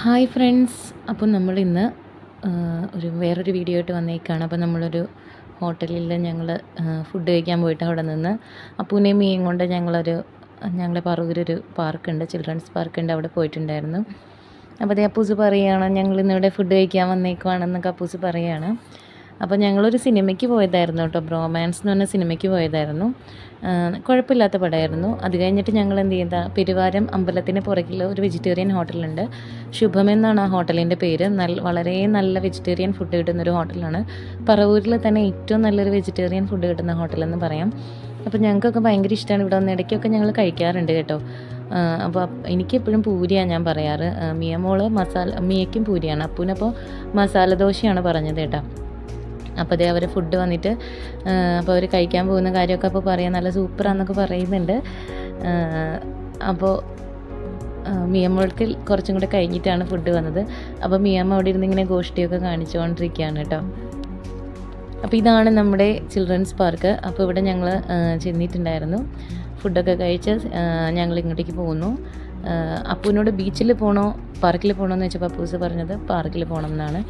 Hi friends, അപ്പോൾ നമ്മളിന്ന് വേറൊരു വീഡിയോ ആയിട്ട് വന്നേക്കാണ്. അപ്പോൾ നമ്മളൊരു ഹോട്ടലിൽ ഞങ്ങൾ ഫുഡ് കഴിക്കാൻ പോയിട്ട് അവിടെ നിന്ന് അപ്പൂനെയും മീയും കൊണ്ട് ഞങ്ങളെ പറവൂരൊരു പാർക്കുണ്ട്, ചിൽഡ്രൻസ് പാർക്കുണ്ട്, അവിടെ പോയിട്ടുണ്ടായിരുന്നു. അപ്പോൾ അതേ അപ്പൂസ് പറയുകയാണ് ഞങ്ങളിന്നിവിടെ ഫുഡ് കഴിക്കാൻ വന്നേക്കുവാണെന്നൊക്കെ അപ്പൂസ് പറയുകയാണ്. അപ്പോൾ ഞങ്ങളൊരു സിനിമയ്ക്ക് പോയതായിരുന്നു കേട്ടോ, ബ്രോമാൻസ് എന്ന് പറഞ്ഞ സിനിമയ്ക്ക് പോയതായിരുന്നു. കുഴപ്പമില്ലാത്ത പടമായിരുന്നു. അത് കഴിഞ്ഞിട്ട് ഞങ്ങൾ എന്ത് ചെയ്താൽ പെരുവാരം അമ്പലത്തിന് പുറകിൽ ഒരു വെജിറ്റേറിയൻ ഹോട്ടലുണ്ട്. ശുഭം എന്നാണ് ആ ഹോട്ടലിൻ്റെ പേര്. വളരെ നല്ല വെജിറ്റേറിയൻ ഫുഡ് കിട്ടുന്നൊരു ഹോട്ടലാണ്. പറവൂരിൽ തന്നെ ഏറ്റവും നല്ലൊരു വെജിറ്റേറിയൻ ഫുഡ് കിട്ടുന്ന ഹോട്ടലെന്ന് പറയാം. അപ്പോൾ ഞങ്ങൾക്കൊക്കെ ഭയങ്കര ഇഷ്ടമാണ് ഇവിടെ വന്ന്. ഇടയ്ക്കൊക്കെ ഞങ്ങൾ കഴിക്കാറുണ്ട് കേട്ടോ. അപ്പോൾ എനിക്കെപ്പോഴും പൂരിയാണ് ഞാൻ പറയാറ്. മിയയ്ക്കും പൂരിയാണ്. അപ്പൂനപ്പോൾ മസാല ദോശയാണ് പറഞ്ഞത് കേട്ടോ. അപ്പോൾ അതേ അവർ ഫുഡ് വന്നിട്ട് അപ്പോൾ അവർ കഴിക്കാൻ പോകുന്ന കാര്യമൊക്കെ അപ്പോൾ പറയാൻ നല്ല സൂപ്പറാന്നൊക്കെ പറയുന്നുണ്ട്. അപ്പോൾ മിയമ്മൾക്ക് കുറച്ചും കൂടെ കഴിഞ്ഞിട്ടാണ് ഫുഡ് വന്നത്. അപ്പോൾ മിയമ്മ അവിടെ ഇരുന്ന് ഇങ്ങനെ ഗോഷ്ടിയൊക്കെ കാണിച്ചുകൊണ്ടിരിക്കുകയാണ് കേട്ടോ. അപ്പോൾ ഇതാണ് നമ്മുടെ ചിൽഡ്രൻസ് പാർക്ക്. അപ്പോൾ ഇവിടെ ഞങ്ങൾ ചെന്നിട്ടുണ്ടായിരുന്നു. ഫുഡൊക്കെ കഴിച്ച് ഞങ്ങൾ ഇങ്ങോട്ടേക്ക് പോകുന്നു. അപ്പൂനോട് ബീച്ചിൽ പോകണോ പാർക്കിൽ പോകണോ എന്ന് വെച്ചപ്പോൾ അപ്പൂസ് പറഞ്ഞത് പാർക്കിൽ പോകണം എന്നാണ്.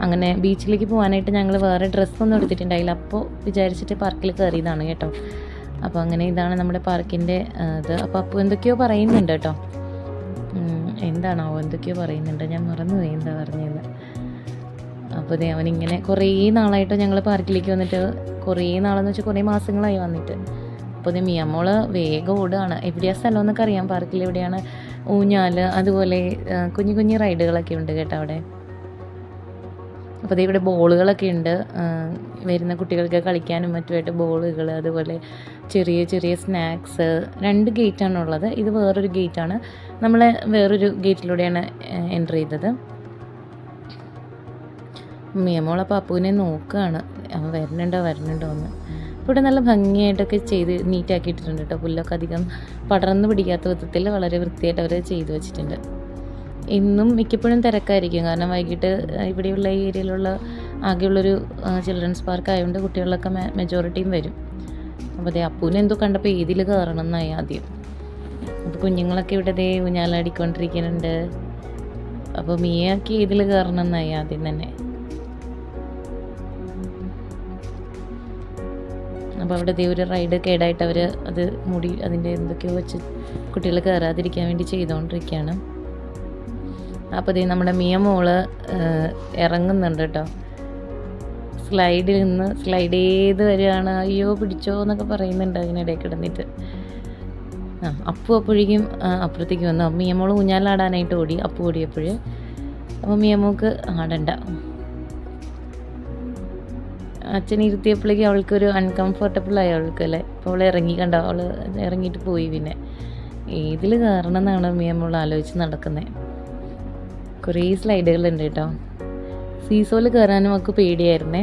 അങ്ങനെ ബീച്ചിലേക്ക് പോകാനായിട്ട് ഞങ്ങൾ വേറെ ഡ്രസ്സൊന്നും എടുത്തിട്ടുണ്ടായില്ല. അപ്പോൾ വിചാരിച്ചിട്ട് പാർക്കിൽ കയറിയതാണ് കേട്ടോ. അപ്പോൾ അങ്ങനെ ഇതാണ് നമ്മുടെ പാർക്കിൻ്റെ ഇത്. അപ്പോൾ അപ്പു എന്തൊക്കെയോ പറയുന്നുണ്ട് കേട്ടോ. എന്താണോ എന്തൊക്കെയോ പറയുന്നുണ്ട്, ഞാൻ മറന്നുപോയി എന്താ പറഞ്ഞതെന്ന്. അപ്പോൾ അതേ അവനിങ്ങനെ കുറേ നാളായിട്ട് ഞങ്ങൾ പാർക്കിലേക്ക് വന്നിട്ട്, കുറേ നാളെന്ന് വെച്ചാൽ കുറേ മാസങ്ങളായി വന്നിട്ട്. അപ്പോൾ അതേ മിയമ്മോള് വേഗം ഓടുകയാണ്. എവിടെയാണ് സ്ഥലം എന്നൊക്കെ അറിയാം, പാർക്കിൽ എവിടെയാണ് ഊഞ്ഞാൽ, അതുപോലെ കുഞ്ഞു കുഞ്ഞു റൈഡുകളൊക്കെ ഉണ്ട് കേട്ടോ അവിടെ. അപ്പോൾ അതേ ഇവിടെ ബോളുകളൊക്കെ ഉണ്ട്, വരുന്ന കുട്ടികൾക്ക് കളിക്കാനും മറ്റുമായിട്ട് ബോളുകൾ, അതുപോലെ ചെറിയ ചെറിയ സ്നാക്സ്. 2 ഗേറ്റാണുള്ളത്. ഇത് വേറൊരു ഗേറ്റാണ്. നമ്മൾ വേറൊരു ഗേറ്റിലൂടെയാണ് എൻ്റർ ചെയ്തത്. മിയമോളപ്പോൾ അപ്പൂവിനെ നോക്കുകയാണ്, അവൻ വരുന്നുണ്ടോ എന്ന്. ഇവിടെ നല്ല ഭംഗിയായിട്ടൊക്കെ ചെയ്ത് നീറ്റാക്കിയിട്ടുണ്ട് കേട്ടോ. പുല്ലൊക്കെ അധികം പടർന്നു പിടിക്കാത്ത വിധത്തിൽ വളരെ വൃത്തിയായിട്ട് അവർ ചെയ്തു വെച്ചിട്ടുണ്ട്. ഇന്നും മിക്കപ്പോഴും തിരക്കായിരിക്കും, കാരണം വൈകിട്ട് ഇവിടെയുള്ള ഈ ഏരിയയിലുള്ള ആകെയുള്ളൊരു ചിൽഡ്രൻസ് പാർക്ക് ആയതുകൊണ്ട് കുട്ടികളൊക്കെ മെജോറിറ്റിയും വരും. അപ്പോൾ അതേ അപ്പൂനെ എന്തോ കണ്ടപ്പോൾ ഇതിൽ കയറണം എന്നായി ആദ്യം. അപ്പോൾ കുഞ്ഞുങ്ങളൊക്കെ ഇവിടെ ദേ ഊഞ്ഞാലാടിക്കൊണ്ടിരിക്കുന്നുണ്ട്. അപ്പോൾ മിയക്ക് ഇതിൽ കയറണം എന്നായി ആദ്യം തന്നെ. അപ്പോൾ അവിടെ ദേ ഒരു റൈഡ് കേടായിട്ട് അവർ അത് അതിൻ്റെ എന്തൊക്കെയോ വെച്ച് കുട്ടികൾ കയറാതിരിക്കാൻ വേണ്ടി ചെയ്തുകൊണ്ടിരിക്കുകയാണ്. അപ്പോൾ ദേ നമ്മുടെ മിയമോള് ഇറങ്ങുന്നുണ്ട് കേട്ടോ. സ്ലൈഡിൽ നിന്ന് സ്ലൈഡ് ചെയ്ത് വരികയാണ്. അയ്യോ പിടിച്ചോ എന്നൊക്കെ പറയുന്നുണ്ട് അതിനിടയിൽ കിടന്നിട്ട്. അപ്പു അപ്പോഴേക്കും അപ്പുറത്തേക്ക് വന്നു. മിയമോള് ഊഞ്ഞാലാടാനായിട്ട് ഓടി, അപ്പു ഓടിയപ്പോഴ്. അപ്പോൾ മിയമോൾക്ക് ആടണ്ട. അച്ഛൻ ഇരുത്തിയപ്പോഴേക്കും അവൾക്കൊരു അൺകംഫർട്ടബിളായി അവൾക്ക് അല്ലേ. അപ്പോൾ അവൾ അവൾ ഇറങ്ങിയിട്ട് പോയി. പിന്നെ ഇതിൽ കയറണം എന്നാണ് മിയമോൾ ആലോചിച്ച് നടക്കുന്നത്. കുറേ സ്ലൈഡുകളുണ്ട് കേട്ടോ. സീസോയിൽ കയറാനും അവൾക്ക് പേടിയായിരുന്നേ,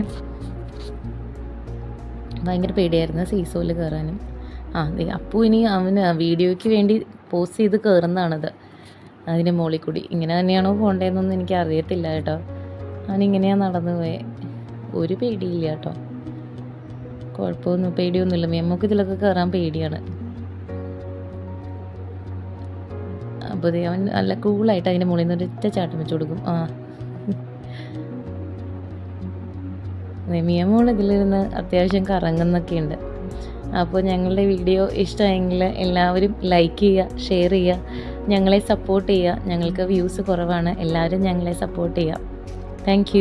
ഭയങ്കര പേടിയായിരുന്നു സീസോയിൽ കയറാനും. അപ്പു ഇനി അവന് വീഡിയോയ്ക്ക് വേണ്ടി പോസ്റ്റ് ചെയ്ത് കയറുന്നതാണത്, അതിൻ്റെ മുകളിൽ കൂടി. ഇങ്ങനെ തന്നെയാണോ പോകേണ്ടതെന്നൊന്നും എനിക്ക് അറിയത്തില്ല കേട്ടോ. അവനിങ്ങനെയാണ് നടന്നു പോയത്. ഒരു പേടിയില്ല കേട്ടോ, പേടിയൊന്നുമില്ല. നമുക്ക് ഇതിലൊക്കെ കയറാൻ പേടിയാണ്. അപ്പോൾ അവൻ നല്ല കൂളായിട്ട് അതിൻ്റെ മുകളിൽ നിന്ന് ഒരൊറ്റ ചാട്ടം വെച്ച് കൊടുക്കും. മിയമോൾ ഇതിലിരുന്ന് അത്യാവശ്യം കറങ്ങുന്നൊക്കെ ഉണ്ട്. അപ്പോൾ ഞങ്ങളുടെ വീഡിയോ ഇഷ്ടമായെങ്കിൽ എല്ലാവരും ലൈക്ക് ചെയ്യുക, ഷെയർ ചെയ്യുക, ഞങ്ങളെ സപ്പോർട്ട് ചെയ്യുക. ഞങ്ങൾക്ക് വ്യൂസ് കുറവാണ്, എല്ലാവരും ഞങ്ങളെ സപ്പോർട്ട് ചെയ്യുക. താങ്ക്